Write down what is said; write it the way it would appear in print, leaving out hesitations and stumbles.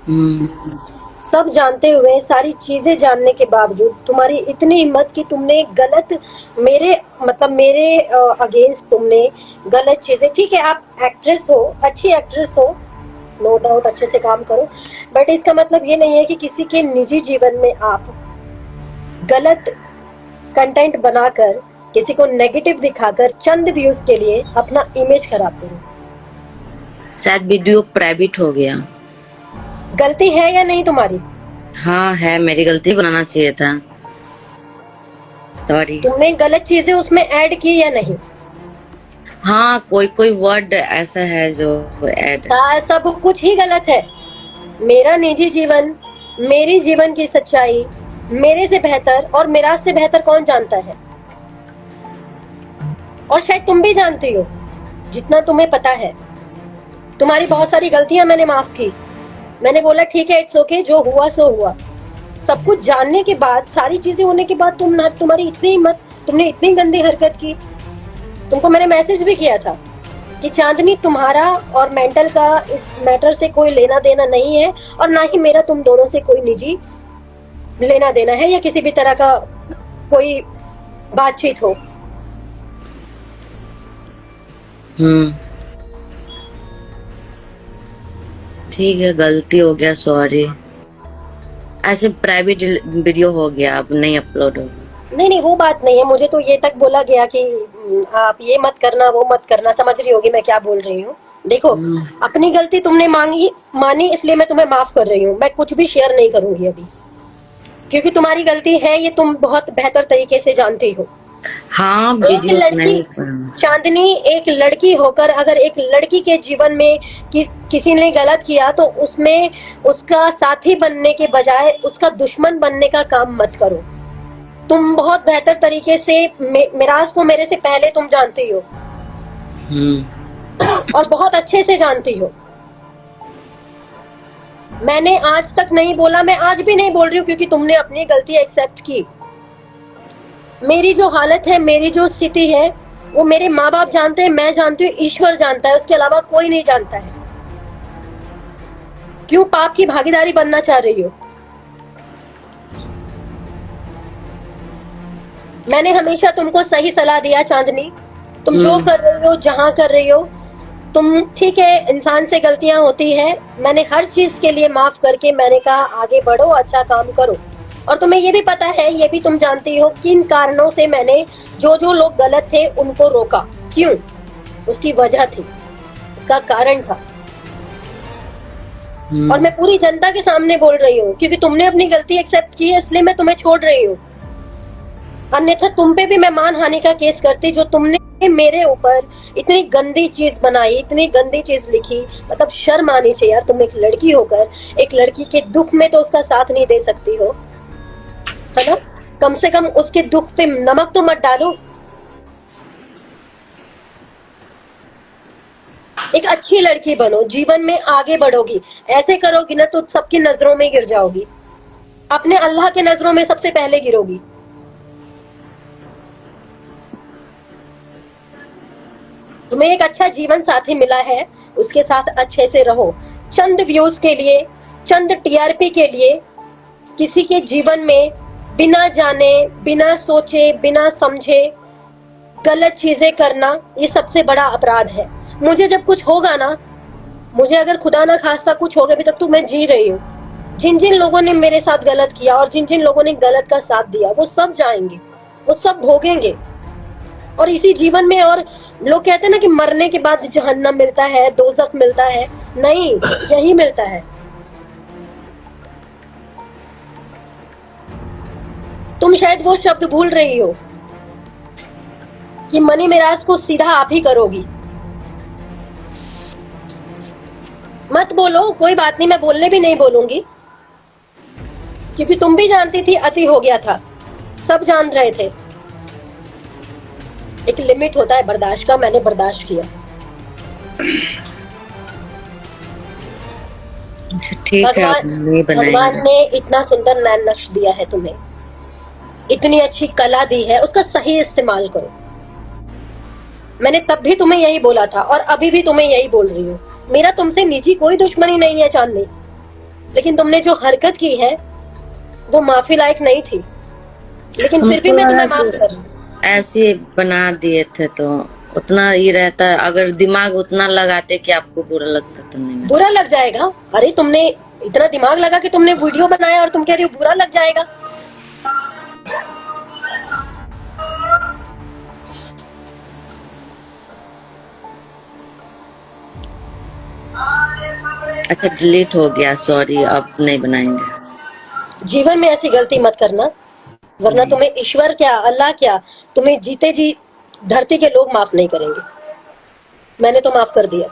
हम्म। सब जानते हुए, सारी चीजें जानने के बावजूद तुम्हारी इतनी हिम्मत कि तुमने गलत, मेरे मतलब मेरे अगेंस्ट तुमने गलत चीजें, ठीक है आप एक्ट्रेस हो, अच्छी एक्ट्रेस हो, नो डाउट अच्छे से काम करो, बट इसका मतलब ये नहीं है कि किसी के निजी जीवन में आप गलत कंटेंट बनाकर, किसी को नेगेटिव दिखाकर चंद व्यूज के लिए अपना इमेज खराब करो। शायद वीडियो प्राइवेट हो गया। गलती है या नहीं तुम्हारी? हाँ है, मेरी गलती, बनाना चाहिए था, सॉरी। तुमने गलत चीजें उसमें ऐड की या नहीं? हाँ, कोई कोई वर्ड ऐसा है जो ऐड। सब कुछ ही गलत है। मेरा निजी जीवन, मेरी जीवन की सच्चाई मेरे से बेहतर और मेरा से बेहतर कौन जानता है? और शायद तुम भी जानती हो, जितना तुम्हें पता है। तुम्हारी बहुत सारी गलतियां मैंने माफ की, मैंने बोला ठीक है इट्स ओके, जो हुआ सो हुआ। सब कुछ जानने के बाद, सारी चीजें होने के बाद तुम्हारी इतनी हिम्मत, तुमने इतनी गंदी हरकत की। तुमको मैंने मैसेज भी किया था कि चांदनी, तुम्हारा और मेंटल का इस मैटर से कोई लेना देना नहीं है, और ना ही मेरा तुम दोनों से कोई निजी लेना देना है या किसी भी तरह का कोई बातचीत हो। ठीक है, गलती हो गया, सॉरी। ऐसे प्राइवेट वीडियो हो गया, अब नहीं अपलोड होगा। नहीं नहीं, वो बात नहीं है, मुझे तो ये तक बोला गया कि आप ये मत करना, वो मत करना। समझ रही होगी मैं क्या बोल रही हूँ। देखो, अपनी गलती तुमने मानी, इसलिए मैं तुम्हें माफ कर रही हूँ। मैं कुछ भी शेयर नहीं करूंगी अभी, क्योंकि तुम्हारी गलती है, ये तुम बहुत बेहतर तरीके से जानती हो। हाँ, एक लड़की, चांदनी, एक लड़की होकर अगर एक लड़की के जीवन में किसी ने गलत किया तो उसमें उसका साथी बनने के बजाय उसका दुश्मन बनने का काम मत करो। तुम बहुत बेहतर तरीके से मिराज को मेरे से पहले तुम जानती हो, और बहुत अच्छे से जानती हो। मैंने आज तक नहीं बोला, मैं आज भी नहीं बोल रही हूँ, क्योंकि तुमने अपनी गलती एक्सेप्ट की। मेरी जो हालत है, मेरी जो स्थिति है, वो मेरे माँ बाप जानते हैं, मैं जानती हूँ, ईश्वर जानता है, उसके अलावा कोई नहीं जानता है। क्यों पाप की भागीदारी बनना चाह रही हो? मैंने हमेशा तुमको सही सलाह दिया चांदनी। तुम जो कर रही हो, जहां कर रही हो, तुम ठीक है, इंसान से गलतियां होती है। मैंने हर चीज के लिए माफ करके मैंने कहा आगे बढ़ो, अच्छा काम करो। और तुम्हें ये भी पता है, ये भी तुम जानती हो किन कारणों से मैंने जो लोग गलत थे उनको रोका। क्यों? उसकी वजह थी, उसका कारण था। और मैं पूरी जनता के सामने बोल रही हूँ, क्योंकि तुमने अपनी गलती एक्सेप्ट की है, इसलिए मैं तुम्हें छोड़ रही हूँ। अन्यथा तुम पे भी मैं मानहानि का केस करती, जो तुमने मेरे ऊपर इतनी गंदी चीज बनाई, इतनी गंदी चीज लिखी। मतलब शर्म आनी चाहिए यार, तुम एक लड़की होकर एक लड़की के दुख में तो उसका साथ नहीं दे सकती हो, है ना? कम से कम उसके दुख पे नमक तो मत डालो। एक अच्छी लड़की बनो, जीवन में आगे बढ़ोगी। ऐसे करोगी ना तो सबकी नजरों में गिर जाओगी, अपने अल्लाह के नजरों में सबसे पहले गिरोगी। तुम्हें एक अच्छा जीवन साथी मिला है, उसके साथ अच्छे से रहो। चंद व्यूज के लिए, चंद टीआरपी के लिए किसी के जीवन में बिना जाने, बिना सोचे, बिना समझे गलत चीजें करना, ये सबसे बड़ा अपराध है। मुझे जब कुछ होगा ना, मुझे अगर खुदा ना खास्ता कुछ हो गया, अभी तक तो मैं जी रही हूँ। जिन जिन लोगों ने मेरे साथ गलत किया और जिन जिन लोगों ने गलत का साथ दिया, वो सब जाएंगे, वो सब भोगेंगे। और इसी जीवन में, और लोग कहते हैं ना कि मरने के बाद जहन्नम मिलता है, दोज़ख मिलता है, नहीं, यही मिलता है। तुम शायद वो शब्द भूल रही हो कि मनी मिराज को सीधा आप ही करोगी। मत बोलो, कोई बात नहीं, मैं बोलने भी नहीं बोलूंगी, क्योंकि तुम भी जानती थी अति हो गया था, सब जान रहे थे। एक लिमिट होता है बर्दाश्त का, मैंने बर्दाश्त किया। ठीक है, भगवान ने इतना सुंदर नैन नक्श दिया है तुम्हें, इतनी अच्छी कला दी है, उसका सही इस्तेमाल करो। मैंने तब भी तुम्हें यही बोला था और अभी भी तुम्हें यही बोल रही हूँ। मेरा तुमसे निजी कोई दुश्मनी नहीं है चांदनी, लेकिन तुमने जो हरकत की है वो माफी लायक नहीं थी, लेकिन फिर भी मैं तुम्हें माफ कर रही हूँ। ऐसे बना दिए थे तो उतना ही रहता, अगर दिमाग उतना लगाते कि आपको बुरा लगता तो नहीं। बुरा लग जाएगा? अरे तुमने इतना दिमाग लगा कि तुमने वीडियो बनाया और तुम कह रही हो बुरा लग जाएगा। अच्छा डिलीट हो गया, सॉरी, अब नहीं बनाएंगे। जीवन में ऐसी गलती मत करना, वरना तुम्हें ईश्वर क्या, अल्लाह क्या, तुम्हें जीते जी धरती के लोग माफ नहीं करेंगे। मैंने तो माफ कर दिया।